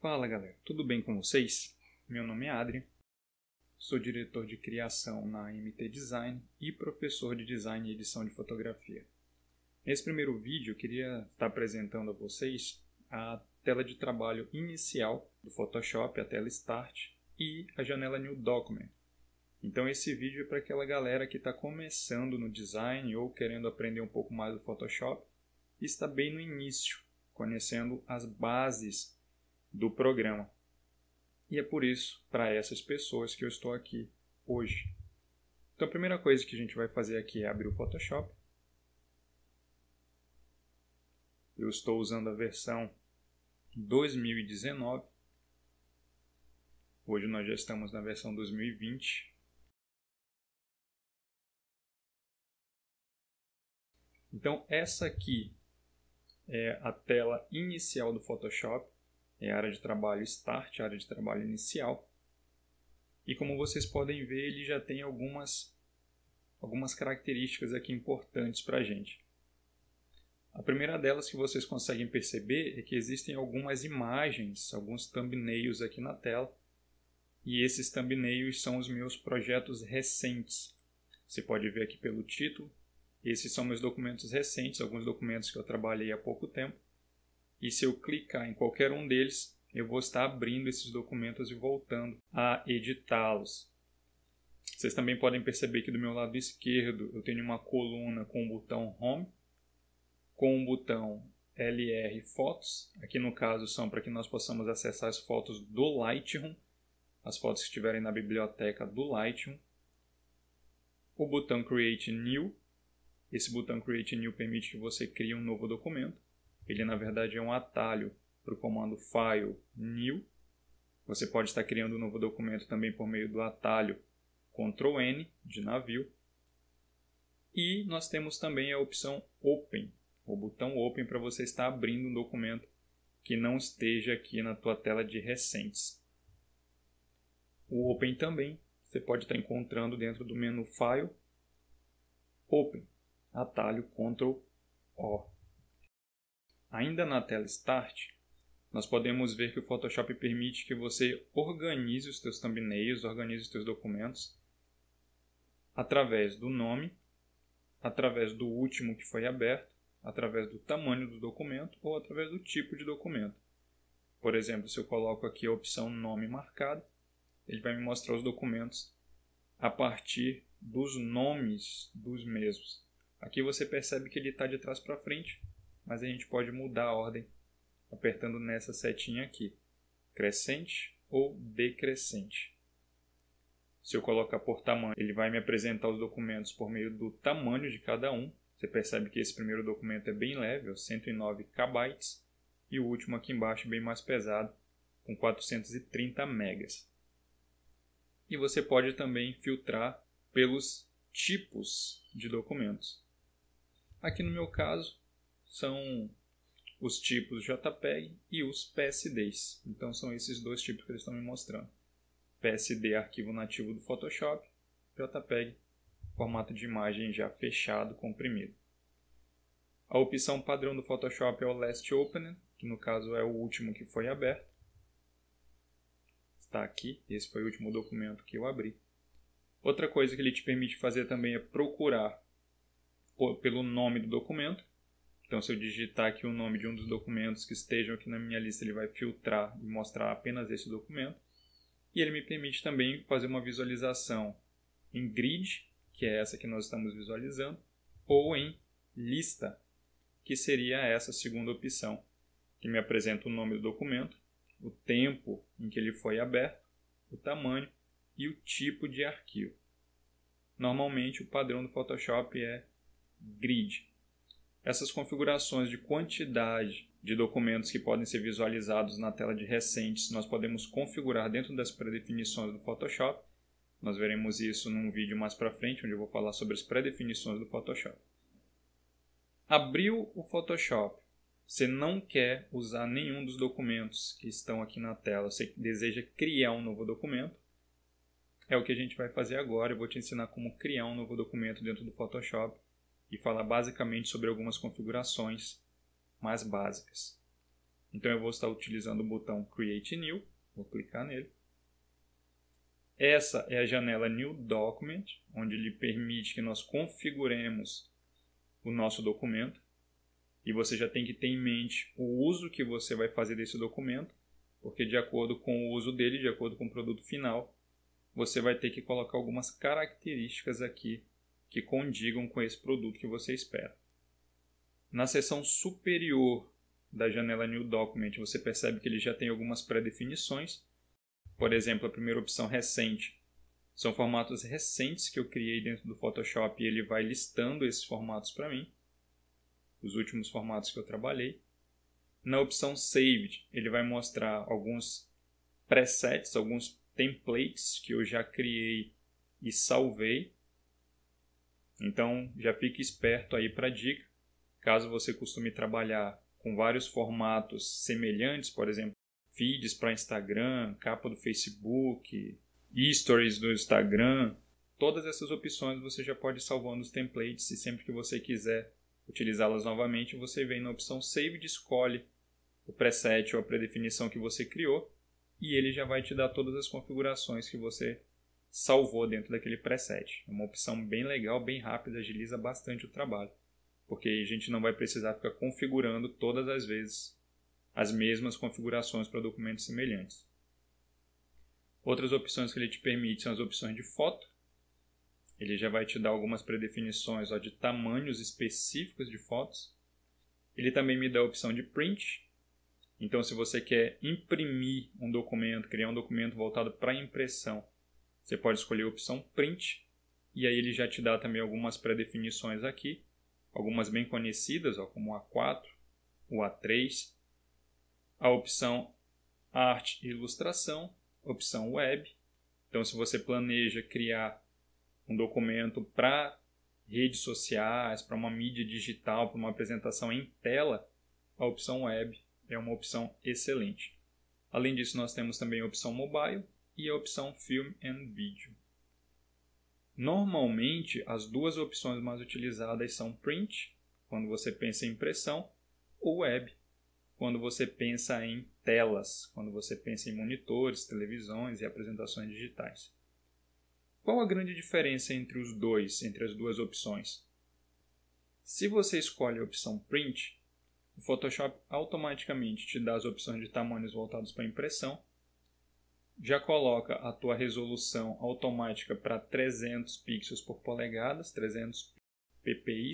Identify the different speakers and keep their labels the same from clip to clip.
Speaker 1: Fala galera, tudo bem com vocês? Meu nome é Adrian, sou diretor de criação na MT Design e professor de design e edição de fotografia. Nesse primeiro vídeo eu queria estar apresentando a vocês a tela de trabalho inicial do Photoshop, a tela Start e a janela New Document. Então esse vídeo é para aquela galera que está começando no design ou querendo aprender um pouco mais do Photoshop e está bem no início, conhecendo as bases do programa. E é por isso, para essas pessoas, que eu estou aqui hoje. Então a primeira coisa que a gente vai fazer aqui é abrir o Photoshop. Eu estou usando a versão 2019. Hoje nós já estamos na versão 2020. Então essa aqui é a tela inicial do Photoshop. É a área de trabalho Start, a área de trabalho inicial. E como vocês podem ver, ele já tem algumas características aqui importantes para a gente. A primeira delas que vocês conseguem perceber é que existem algumas imagens, alguns thumbnails aqui na tela. E esses thumbnails são os meus projetos recentes. Você pode ver aqui pelo título. Esses são meus documentos recentes, alguns documentos que eu trabalhei há pouco tempo. E se eu clicar em qualquer um deles, eu vou estar abrindo esses documentos e voltando a editá-los. Vocês também podem perceber que do meu lado esquerdo eu tenho uma coluna com o botão Home, com o botão LR Fotos. Aqui no caso são para que nós possamos acessar as fotos do Lightroom, as fotos que estiverem na biblioteca do Lightroom. O botão Create New. Esse botão Create New permite que você crie um novo documento. Ele, na verdade, é um atalho para o comando File New. Você pode estar criando um novo documento também por meio do atalho Ctrl N, de navio. E nós temos também a opção Open, o botão Open para você estar abrindo um documento que não esteja aqui na tua tela de recentes. O Open também você pode estar encontrando dentro do menu File, Open, atalho Ctrl O. Ainda na tela Start, nós podemos ver que o Photoshop permite que você organize os teus thumbnails, organize os teus documentos através do nome, através do último que foi aberto, através do tamanho do documento ou através do tipo de documento. Por exemplo, se eu coloco aqui a opção nome marcado, ele vai me mostrar os documentos a partir dos nomes dos mesmos. Aqui você percebe que ele está de trás para frente, mas a gente pode mudar a ordem apertando nessa setinha aqui, crescente ou decrescente. Se eu colocar por tamanho, ele vai me apresentar os documentos por meio do tamanho de cada um. Você percebe que esse primeiro documento é bem leve, 109 KB, e o último aqui embaixo bem mais pesado, com 430 megas. E você pode também filtrar pelos tipos de documentos. Aqui no meu caso, são os tipos JPEG e os PSDs. Então são esses dois tipos que eles estão me mostrando. PSD, arquivo nativo do Photoshop, JPEG, formato de imagem já fechado, comprimido. A opção padrão do Photoshop é o Last Opening, que no caso é o último que foi aberto. Está aqui, esse foi o último documento que eu abri. Outra coisa que ele te permite fazer também é procurar pelo nome do documento. Então, se eu digitar aqui o nome de um dos documentos que estejam aqui na minha lista, ele vai filtrar e mostrar apenas esse documento. E ele me permite também fazer uma visualização em grid, que é essa que nós estamos visualizando, ou em lista, que seria essa segunda opção, que me apresenta o nome do documento, o tempo em que ele foi aberto, o tamanho e o tipo de arquivo. Normalmente, o padrão do Photoshop é grid. Essas configurações de quantidade de documentos que podem ser visualizados na tela de recentes, nós podemos configurar dentro das predefinições do Photoshop. Nós veremos isso num vídeo mais para frente, onde eu vou falar sobre as predefinições do Photoshop. Abriu o Photoshop, você não quer usar nenhum dos documentos que estão aqui na tela, você deseja criar um novo documento, é o que a gente vai fazer agora. Eu vou te ensinar como criar um novo documento dentro do Photoshop e falar basicamente sobre algumas configurações mais básicas. Então eu vou estar utilizando o botão Create New, vou clicar nele. Essa é a janela New Document, onde ele permite que nós configuremos o nosso documento. E você já tem que ter em mente o uso que você vai fazer desse documento, porque de acordo com o uso dele, de acordo com o produto final, você vai ter que colocar algumas características aqui que condigam com esse produto que você espera. Na seção superior da janela New Document, você percebe que ele já tem algumas pré-definições. Por exemplo, a primeira opção, recente, são formatos recentes que eu criei dentro do Photoshop e ele vai listando esses formatos para mim, os últimos formatos que eu trabalhei. Na opção Saved, ele vai mostrar alguns presets, alguns templates que eu já criei e salvei. Então, já fique esperto aí para a dica. Caso você costume trabalhar com vários formatos semelhantes, por exemplo, feeds para Instagram, capa do Facebook, stories do Instagram, todas essas opções você já pode ir salvando os templates e sempre que você quiser utilizá-las novamente, você vem na opção Save, escolhe o preset ou a predefinição que você criou e ele já vai te dar todas as configurações que você salvou dentro daquele preset. É uma opção bem legal, bem rápida, agiliza bastante o trabalho, porque a gente não vai precisar ficar configurando todas as vezes as mesmas configurações para documentos semelhantes. Outras opções que ele te permite são as opções de foto. Ele já vai te dar algumas predefinições de tamanhos específicos de fotos. Ele também me dá a opção de print. Então, se você quer imprimir um documento, criar um documento voltado para impressão, você pode escolher a opção print. E aí ele já te dá também algumas predefinições aqui, algumas bem conhecidas, como o A4, o A3, a opção arte e ilustração, opção web. Então, se você planeja criar um documento para redes sociais, para uma mídia digital, para uma apresentação em tela, a opção web é uma opção excelente. Além disso, nós temos também a opção mobile e a opção film and video. Normalmente, as duas opções mais utilizadas são print, quando você pensa em impressão, ou web, quando você pensa em telas, quando você pensa em monitores, televisões e apresentações digitais. Qual a grande diferença entre os dois, entre as duas opções? Se você escolhe a opção Print, o Photoshop automaticamente te dá as opções de tamanhos voltados para impressão, já coloca a tua resolução automática para 300 pixels por polegadas, 300 ppi,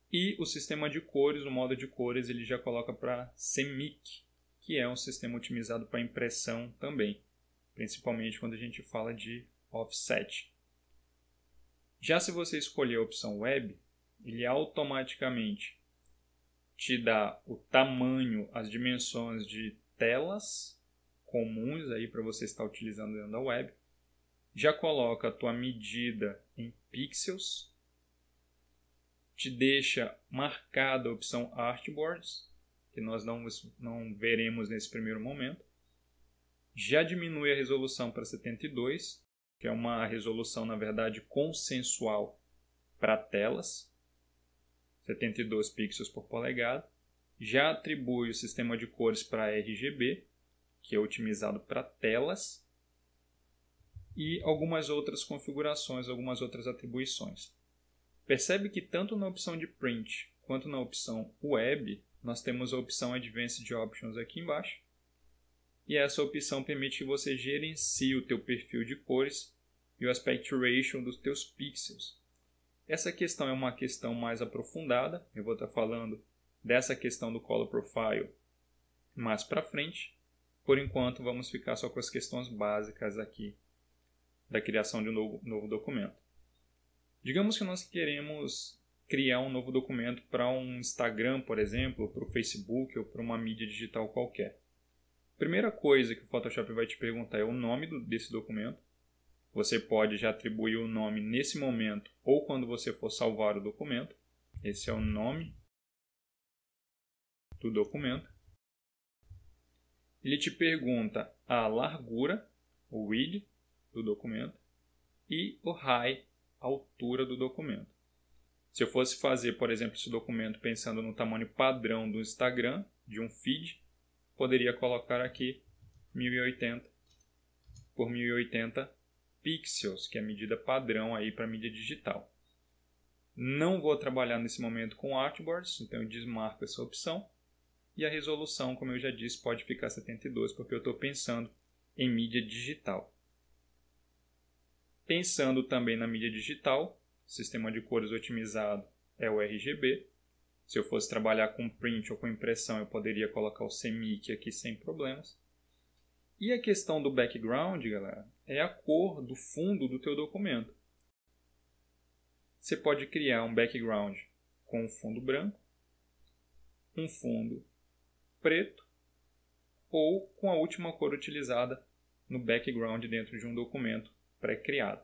Speaker 1: e o sistema de cores, o modo de cores, ele já coloca para CMYK, que é um sistema otimizado para impressão também, principalmente quando a gente fala de offset. Já se você escolher a opção web, ele automaticamente te dá o tamanho, as dimensões de telas comuns aí para você estar utilizando dentro da web. Já coloca a tua medida em pixels. Te deixa marcada a opção Artboards, que nós não veremos nesse primeiro momento. Já diminui a resolução para 72, que é uma resolução, na verdade, consensual para telas, 72 pixels por polegada. Já atribui o sistema de cores para RGB, que é otimizado para telas, e algumas outras configurações, algumas outras atribuições. Percebe que tanto na opção de Print quanto na opção Web, nós temos a opção Advanced Options aqui embaixo. E essa opção permite que você gerencie o teu perfil de cores e o aspect ratio dos teus pixels. Essa questão é uma questão mais aprofundada. Eu vou estar falando dessa questão do Color Profile mais para frente. Por enquanto, vamos ficar só com as questões básicas aqui da criação de um novo documento. Digamos que nós queremos criar um novo documento para um Instagram, por exemplo, para o Facebook ou para uma mídia digital qualquer. A primeira coisa que o Photoshop vai te perguntar é o nome desse documento. Você pode já atribuir o nome nesse momento ou quando você for salvar o documento. Esse é o nome do documento. Ele te pergunta a largura, o width do documento, e o height, a altura do documento. Se eu fosse fazer, por exemplo, esse documento pensando no tamanho padrão do Instagram, de um feed, poderia colocar aqui 1080 por 1080 pixels, que é a medida padrão aí para mídia digital. Não vou trabalhar nesse momento com artboards, então eu desmarco essa opção. E a resolução, como eu já disse, pode ficar 72, porque eu estou pensando em mídia digital. Pensando também na mídia digital, sistema de cores otimizado é o RGB. Se eu fosse trabalhar com print ou com impressão, eu poderia colocar o CMYK aqui sem problemas. E a questão do background, galera, é a cor do fundo do teu documento. Você pode criar um background com um fundo branco, um fundo preto ou com a última cor utilizada no background dentro de um documento pré-criado.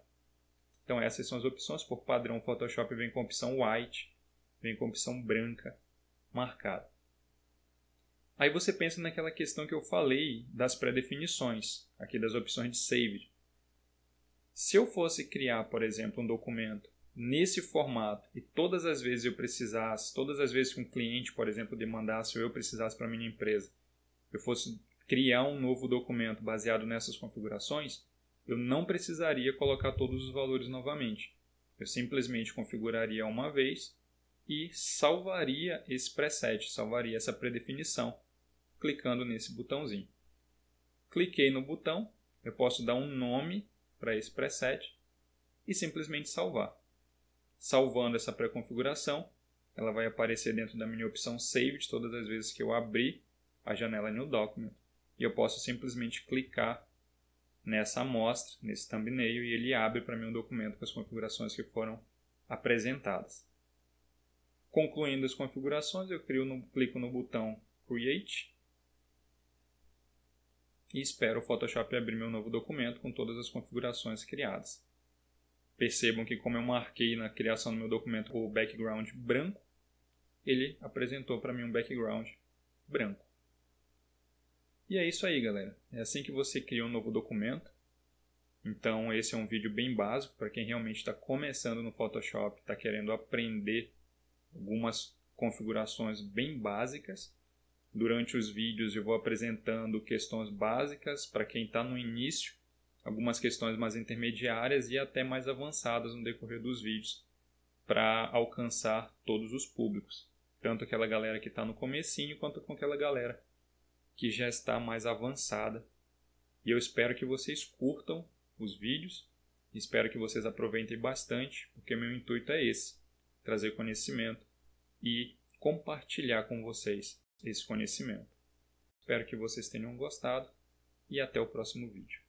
Speaker 1: Então essas são as opções. Por padrão, o Photoshop vem com a opção white, vem com a opção branca marcada. Aí você pensa naquela questão que eu falei das pré-definições, aqui das opções de Saved. Se eu fosse criar, por exemplo, um documento nesse formato e todas as vezes eu precisasse, todas as vezes que um cliente, por exemplo, demandasse ou eu precisasse para a minha empresa, eu fosse criar um novo documento baseado nessas configurações, eu não precisaria colocar todos os valores novamente. Eu simplesmente configuraria uma vez e salvaria esse preset, salvaria essa predefinição, clicando nesse botãozinho. Cliquei no botão, eu posso dar um nome para esse preset e simplesmente salvar. Salvando essa pré-configuração, ela vai aparecer dentro da minha opção Saved todas as vezes que eu abrir a janela New Document. E eu posso simplesmente clicar nessa amostra, nesse thumbnail, e ele abre para mim um documento com as configurações que foram apresentadas. Concluindo as configurações, eu clico no botão Create e espero o Photoshop abrir meu novo documento com todas as configurações criadas. Percebam que, como eu marquei na criação do meu documento o background branco, ele apresentou para mim um background branco. E é isso aí, galera. É assim que você cria um novo documento. Então esse é um vídeo bem básico para quem realmente está começando no Photoshop, está querendo aprender algumas configurações bem básicas. Durante os vídeos eu vou apresentando questões básicas para quem está no início, algumas questões mais intermediárias e até mais avançadas no decorrer dos vídeos, para alcançar todos os públicos. Tanto aquela galera que está no comecinho, quanto com aquela galera que já está mais avançada. E eu espero que vocês curtam os vídeos, espero que vocês aproveitem bastante, porque meu intuito é esse, trazer conhecimento e compartilhar com vocês esse conhecimento. Espero que vocês tenham gostado e até o próximo vídeo.